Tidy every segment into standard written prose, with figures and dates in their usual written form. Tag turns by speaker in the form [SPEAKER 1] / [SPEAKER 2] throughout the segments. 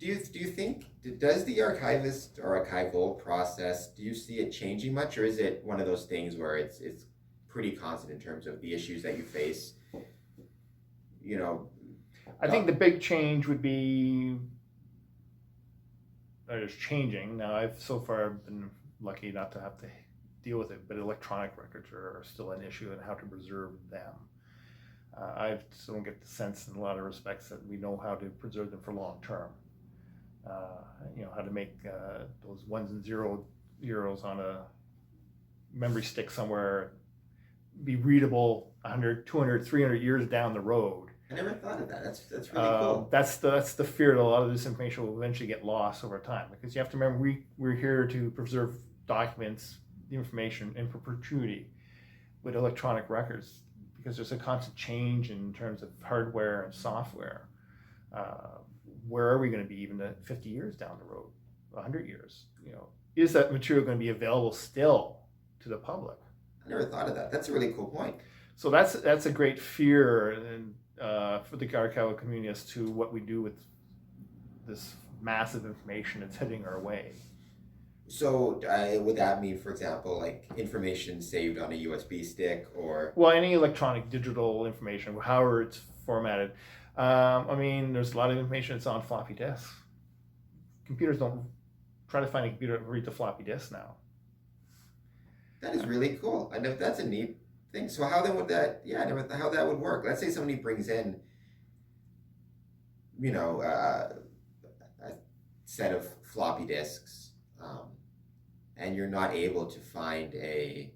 [SPEAKER 1] Do you think, does the archivist or archival process, do you see it changing much, or is it one of those things where it's pretty constant in terms of the issues that you face? You know,
[SPEAKER 2] I think the big change would be, or it's changing. Now, I've so far been lucky not to have to deal with it, but electronic records are still an issue and how to preserve them. I still don't get the sense in a lot of respects that we know how to preserve them for long term. How to make those ones and zeros on a memory stick somewhere be readable 100, 200, 300 years down the road.
[SPEAKER 1] I never thought of that. That's really cool.
[SPEAKER 2] That's the fear that a lot of this information will eventually get lost over time, because you have to remember we're here to preserve documents, the information in perpetuity with electronic records, because there's a constant change in terms of hardware and software. Where are we going to be even 50 years down the road, 100 years? Is that material going to be available still to the public?
[SPEAKER 1] I never thought of that. That's a really cool point.
[SPEAKER 2] So that's a great fear for the archival community as to what we do with this massive information that's heading our way.
[SPEAKER 1] So would that mean, for example, like information saved on a USB stick or?
[SPEAKER 2] Well, any electronic digital information, however it's formatted. There's a lot of information that's on floppy disks. Computers don't try to find a computer to read the floppy disk now.
[SPEAKER 1] That is really cool. I know that's a neat thing. So how then would that? Yeah, I never how that would work. Let's say somebody brings in, a set of floppy disks, and you're not able to find a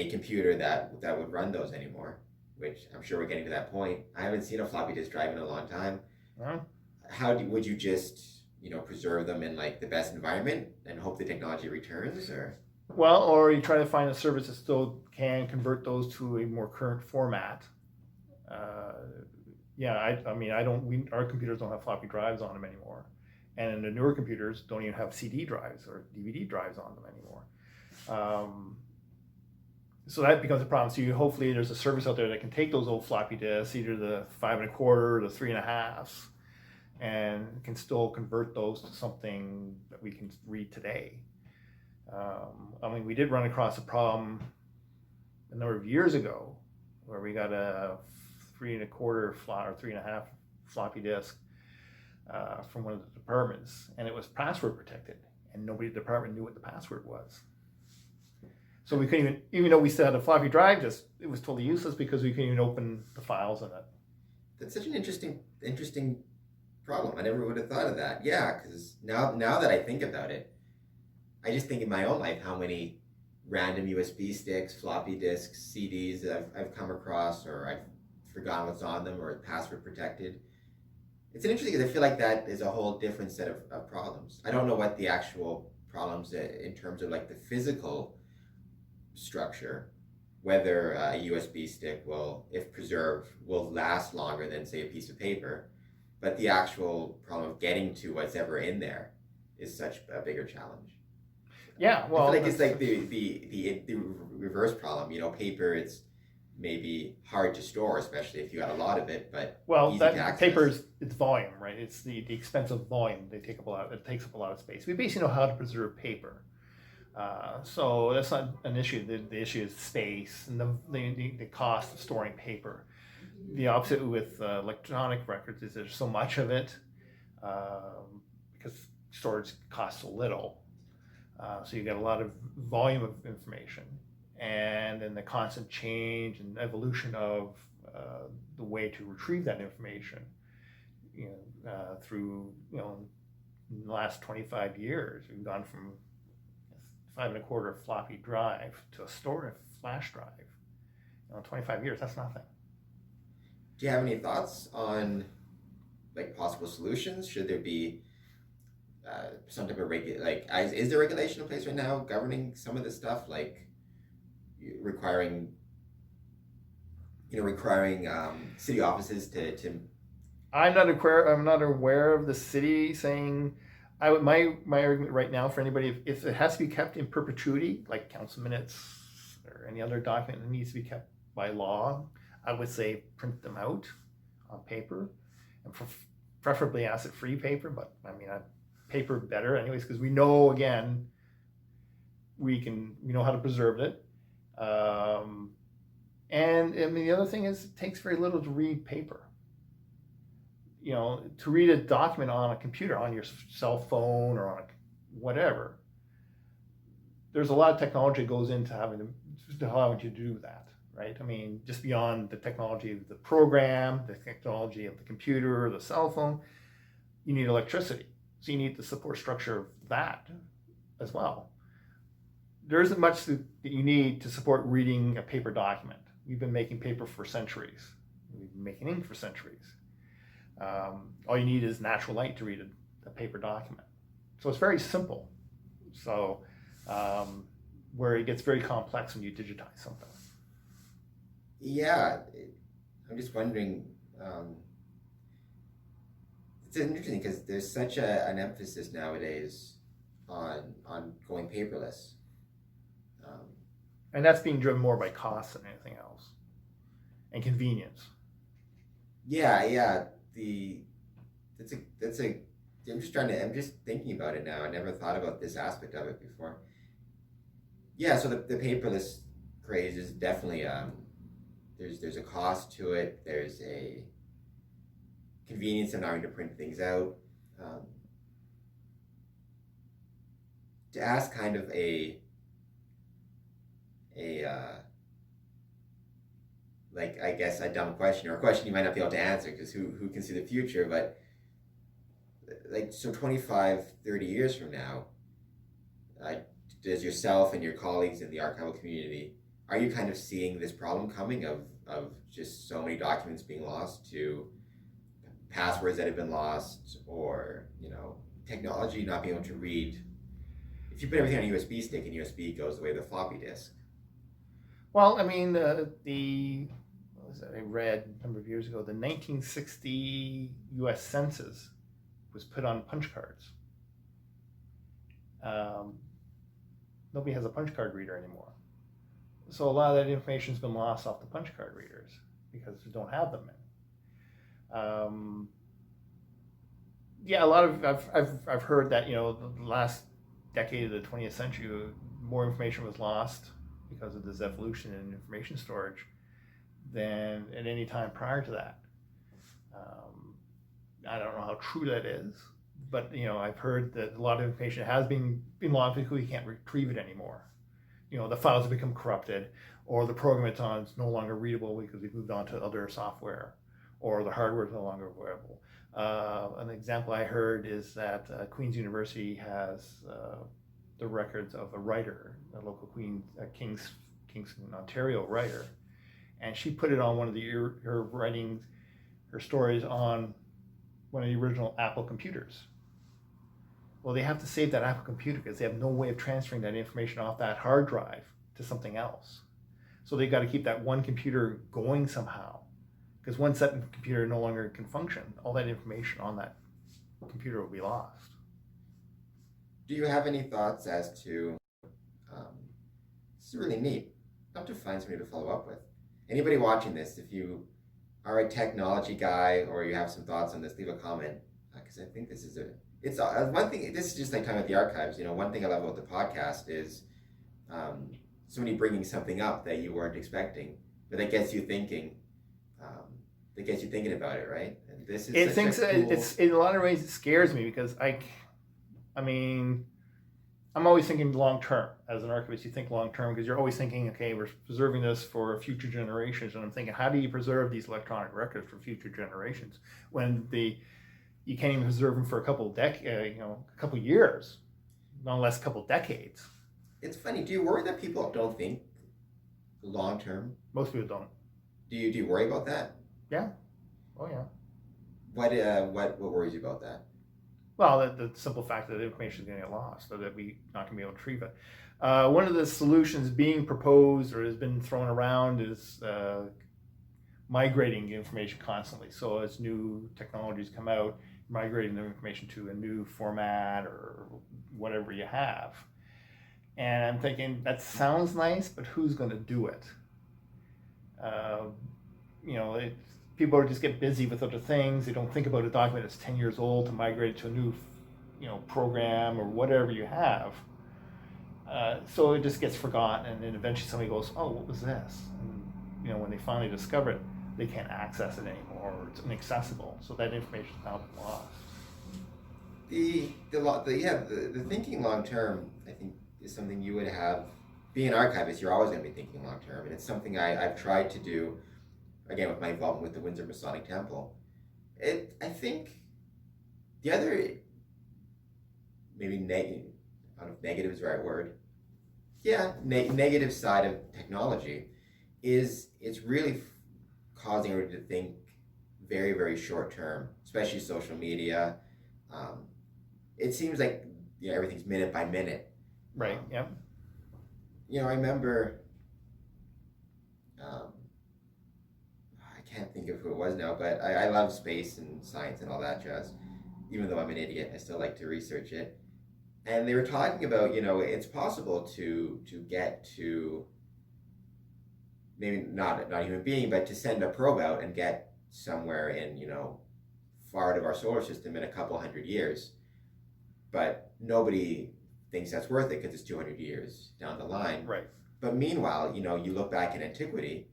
[SPEAKER 1] computer that would run those anymore. Which I'm sure we're getting to that point. I haven't seen a floppy disk drive in a long time. Would you just preserve them in like the best environment and hope the technology returns, or?
[SPEAKER 2] Well, or you try to find a service that still can convert those to a more current format. Our computers don't have floppy drives on them anymore, and the newer computers don't even have CD drives or DVD drives on them anymore. So that becomes a problem. So hopefully there's a service out there that can take those old floppy disks, either the 5 1/4 or the 3 1/2, and can still convert those to something that we can read today. We did run across a problem a number of years ago where we got a 3 1/4 or 3 1/2 floppy disk from one of the departments, and it was password protected, and nobody in the department knew what the password was. So we couldn't even though we still had a floppy drive, it was totally useless because we couldn't even open the files in it.
[SPEAKER 1] That's such an interesting problem. I never would have thought of that. Yeah, because now that I think about it, I just think in my own life how many random USB sticks, floppy disks, CDs that I've come across, or I've forgotten what's on them, or password protected. It's interesting because I feel like that is a whole different set of problems. I don't know what the actual problems in terms of like the physical structure, whether a USB stick if preserved, will last longer than say a piece of paper, but the actual problem of getting to what's ever in there is such a bigger challenge.
[SPEAKER 2] Yeah, well,
[SPEAKER 1] I feel like it's like the reverse problem. Paper, it's maybe hard to store, especially if you got a lot of it. But easy to access.
[SPEAKER 2] Paper's it's volume, right? It's the expensive volume. It takes up a lot of space. We basically know how to preserve paper. So that's not an issue. The issue is space and the cost of storing paper. The opposite with electronic records is there's so much of it because storage costs so little. So you get a lot of volume of information, and then the constant change and evolution of the way to retrieve that information. Through in the last 25 years, we've gone from 5 1/4 floppy drive to a storage flash drive. 25 years, that's nothing.
[SPEAKER 1] Do you have any thoughts on like possible solutions? Should there be some type of is there regulation in place right now governing some of this stuff, like requiring city offices to?
[SPEAKER 2] I'm not aware of the city saying. My argument right now for anybody, if it has to be kept in perpetuity, like council minutes or any other document that needs to be kept by law, I would say print them out on paper. And preferably acid-free paper, but I mean, paper better anyways, because we know, again, we know how to preserve it. And I mean, the other thing is it takes very little to read paper. To read a document on a computer, on your cell phone or on whatever, there's a lot of technology that goes into allowing you to do that, right? I mean, just beyond the technology of the program, the technology of the computer, the cell phone, you need electricity. So you need the support structure of that as well. There isn't much that you need to support reading a paper document. We've been making paper for centuries. We've been making ink for centuries. All you need is natural light to read a paper document. So it's very simple. So where it gets very complex when you digitize something.
[SPEAKER 1] Yeah, I'm just wondering. It's interesting because there's such an emphasis nowadays on going paperless.
[SPEAKER 2] And that's being driven more by cost than anything else, and convenience.
[SPEAKER 1] Yeah. I'm just thinking about it now. I never thought about this aspect of it before. Yeah, so the paperless craze is definitely there's a cost to it. There's a convenience of not having to print things out. To ask kind of like, I guess, a dumb question, or a question you might not be able to answer, because who can see the future, but like, so 25, 30 years from now, does yourself and your colleagues in the archival community, are you kind of seeing this problem coming of just so many documents being lost, to passwords that have been lost, or technology not being able to read? If you put everything on a USB stick and USB goes the way of the floppy disk.
[SPEAKER 2] Well, I mean, what was that I read a number of years ago, the 1960 U.S. Census was put on punch cards. Nobody has a punch card reader anymore. So a lot of that information's been lost off the punch card readers because we don't have them in. Yeah, a lot of I've heard that the last decade of the 20th century, more information was lost because of this evolution in information storage than at any time prior to that. I don't know how true that is, but I've heard that a lot of information has been lost because we can't retrieve it anymore. The files have become corrupted, or the program it's on is no longer readable because we've moved on to other software, or the hardware is no longer available. An example I heard is that Queen's University has the records of a writer, a local Kingston, Ontario writer, and she put it on one of her writings, her stories on one of the original Apple computers. Well, they have to save that Apple computer because they have no way of transferring that information off that hard drive to something else. So they've got to keep that one computer going somehow, because once that computer no longer can function, all that information on that computer will be lost.
[SPEAKER 1] Do you have any thoughts as to, this is really neat, I'll have to find somebody to follow up with. Anybody watching this, if you are a technology guy or you have some thoughts on this, leave a comment, because I think this is one thing. This is just like time at the archives. One thing I love about the podcast is somebody bringing something up that you weren't expecting, but that gets you thinking. That gets you thinking about it, right? And this is
[SPEAKER 2] it's in a lot of ways it scares me because I'm always thinking long term. As an archivist, you think long term because you're always thinking, okay, we're preserving this for future generations. And I'm thinking, how do you preserve these electronic records for future generations when you can't even preserve them for a couple of years, not less a couple of decades?
[SPEAKER 1] It's funny. Do you worry that people don't think long term?
[SPEAKER 2] Most people don't.
[SPEAKER 1] Do you worry about that?
[SPEAKER 2] Yeah. Oh yeah.
[SPEAKER 1] What worries you about that?
[SPEAKER 2] Well, the simple fact that the information is going to get lost, so that we're not going to be able to retrieve it. One of the solutions being proposed or has been thrown around is migrating information constantly. So as new technologies come out, migrating the information to a new format or whatever you have. And I'm thinking, that sounds nice, but who's going to do it? people just get busy with other things. They don't think about a document that's 10 years old to migrate it to a new, program or whatever you have. So it just gets forgotten, and then eventually somebody goes, "Oh, what was this?" And when they finally discover it, they can't access it anymore, or it's inaccessible. So that information is now lost.
[SPEAKER 1] The thinking long term, I think, is something you would have. Being an archivist, you're always going to be thinking long term, and it's something I've tried to do. Again, with my involvement with the Windsor Masonic Temple, I think the other maybe negative. I don't know if negative is the right word. Yeah, negative side of technology is it's really causing everybody to think very, very short term, especially social media. It seems like everything's minute by minute.
[SPEAKER 2] Right. Yep.
[SPEAKER 1] I remember. I can't think of who it was now, but I love space and science and all that jazz. Even though I'm an idiot, I still like to research it. And they were talking about, it's possible to get to maybe not a human being, but to send a probe out and get somewhere in, far out of our solar system in a couple hundred years. But nobody thinks that's worth it because it's 200 years down the line.
[SPEAKER 2] Right.
[SPEAKER 1] But meanwhile, you look back in antiquity,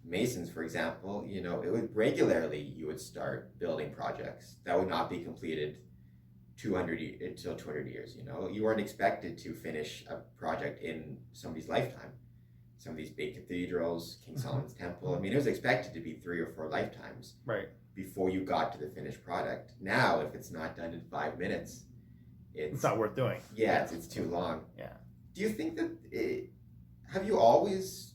[SPEAKER 1] Masons, for example, it would regularly you would start building projects that would not be completed 200 years. You weren't expected to finish a project in somebody's lifetime. Some of these big cathedrals, King Solomon's Temple, it was expected to be 3 or 4 lifetimes before you got to the finished product. Now, if it's not done in 5 minutes, it's
[SPEAKER 2] not worth doing.
[SPEAKER 1] Yeah, it's too long.
[SPEAKER 2] Yeah.
[SPEAKER 1] Do you think that have you always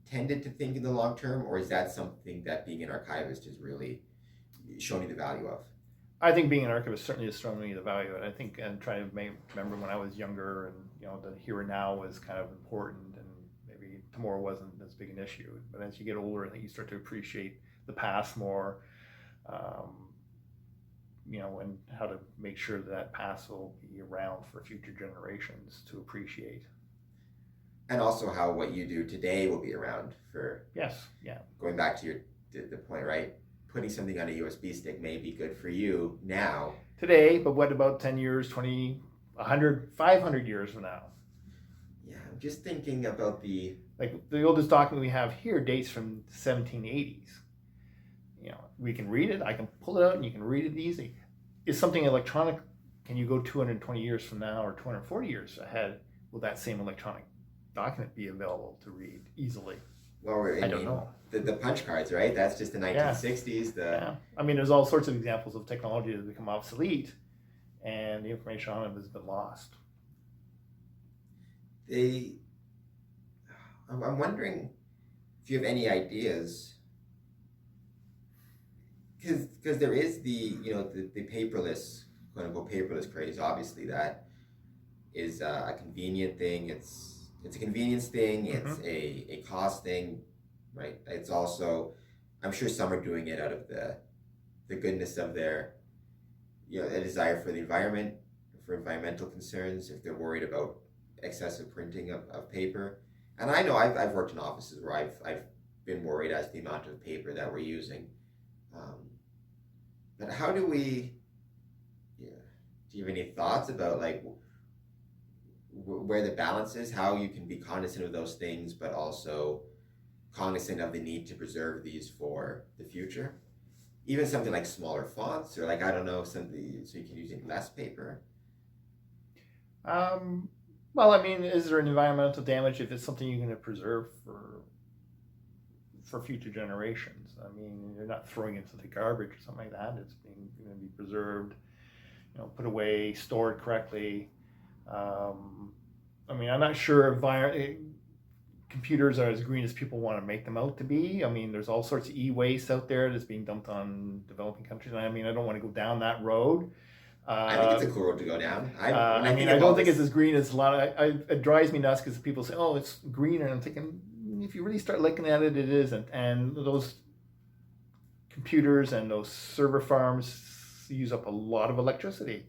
[SPEAKER 1] tended to think in the long term, or is that something that being an archivist has really shown you the value of?
[SPEAKER 2] I think being an archivist certainly has shown me the value of it. I think, and trying to remember when I was younger, and the here and now was kind of important, and maybe tomorrow wasn't as big an issue. But as you get older, I think you start to appreciate the past more, and how to make sure that past will be around for future generations to appreciate.
[SPEAKER 1] And also how what you do today will be around for.
[SPEAKER 2] Yes. Yeah.
[SPEAKER 1] Going back to the point, right? Putting something on a USB stick may be good for you now.
[SPEAKER 2] Today, but what about 10 years, 20, 100, 500 years from now?
[SPEAKER 1] Yeah, I'm just thinking about the
[SPEAKER 2] oldest document we have here dates from the 1780s. We can read it, I can pull it out and you can read it easily. Is something electronic, can you go 220 years from now or 240 years ahead? Will that same electronic document be available to read easily?
[SPEAKER 1] Well, I don't know. The punch cards, right? That's just the 1960s.
[SPEAKER 2] Yeah. There's all sorts of examples of technology that has become obsolete, and the information on it has been lost.
[SPEAKER 1] I'm wondering if you have any ideas, because there is the paperless, quote unquote paperless craze. Obviously, that is a convenient thing. It's a convenience thing. It's a cost thing, right? It's also, I'm sure some are doing it out of the goodness of their, a desire for the environment, for environmental concerns, if they're worried about excessive printing of paper. And I know I've worked in offices where I've been worried as to the amount of paper that we're using. But how do we? Do you have any thoughts about where the balance is? How you can be cognizant of those things, but also cognizant of the need to preserve these for the future? Even something like smaller fonts, or I don't know, something so you can use less paper.
[SPEAKER 2] Is there an environmental damage if it's something you're going to preserve for future generations? You're not throwing it into the garbage or something like that. It's going to be preserved, put away, stored correctly. I'm not sure computers are as green as people want to make them out to be. There's all sorts of e-waste out there that's being dumped on developing countries. I don't want to go down that road.
[SPEAKER 1] I think it's a cool road to go down. I
[SPEAKER 2] don't think it's as green as a lot of. It drives me nuts because people say, "Oh, it's greener," and I'm thinking, if you really start looking at it, it isn't. And those computers and those server farms use up a lot of electricity.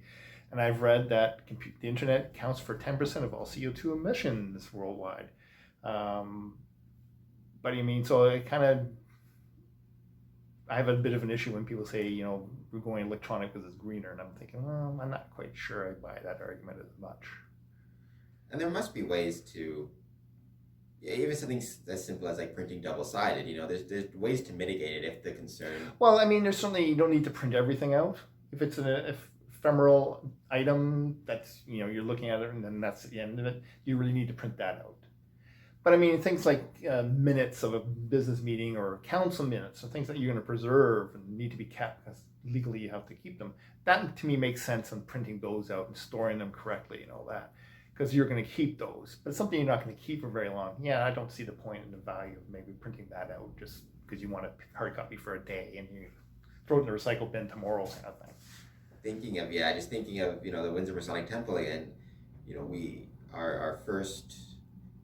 [SPEAKER 2] And I've read that the internet accounts for 10% of all CO2 emissions worldwide. So it kind of I have a bit of an issue when people say, we're going electronic because it's greener, and I'm thinking, well, I'm not quite sure I buy that argument as much.
[SPEAKER 1] And there must be ways to, even something as simple as like printing double-sided. There's ways to mitigate it if the concern.
[SPEAKER 2] Well, I mean, there's certainly, you don't need to print everything out. If it's an ephemeral item that's, you're looking at it and then that's the end of it, you really need to print that out. But I mean, things like minutes of a business meeting or council minutes, or things that you're going to preserve and need to be kept because legally you have to keep them. That to me makes sense in printing those out and storing them correctly and all that, because you're going to keep those. But it's something you're not going to keep for very long. Yeah, I don't see the point in the value of maybe printing that out just because you want a hard copy for a day and you throw it in the recycle bin tomorrow kind of thing.
[SPEAKER 1] Thinking of the Windsor Masonic Temple again. We our first.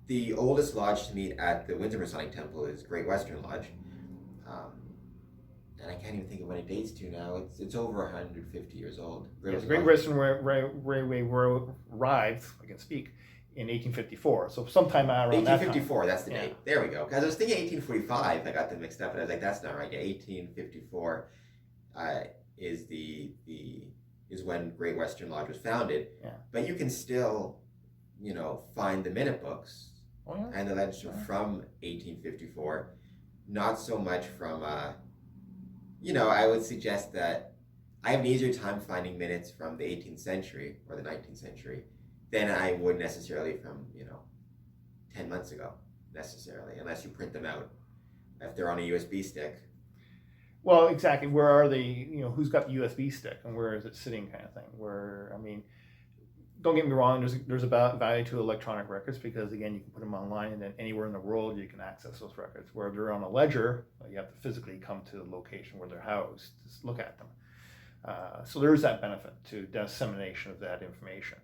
[SPEAKER 1] The oldest lodge to meet at the Windsor Masonic Temple is Great Western Lodge, and I can't even think of when it dates to now. It's over 150 years old.
[SPEAKER 2] The Great Western Railway arrived, I can speak, in 1854. So sometime around
[SPEAKER 1] 1854,
[SPEAKER 2] that time.
[SPEAKER 1] That's the date. There we go. Because I was thinking 1845. I got them mixed up, and I was like, that's not right. Yeah, 1854 is when Great Western Lodge was founded.
[SPEAKER 2] Yeah.
[SPEAKER 1] But you can still, find the minute books.
[SPEAKER 2] Oh, yeah.
[SPEAKER 1] And the legend from 1854, not so much from, I would suggest that I have an easier time finding minutes from the 18th century or the 19th century than I would necessarily from, 10 months ago, necessarily, unless you print them out. If they're on a USB stick.
[SPEAKER 2] Well, exactly. Where are they, who's got the USB stick and where is it sitting kind of thing? Don't get me wrong, there's a value to electronic records because, again, you can put them online and then anywhere in the world you can access those records. Where they're on a ledger, you have to physically come to the location where they're housed to look at them. So there is that benefit to dissemination of that information.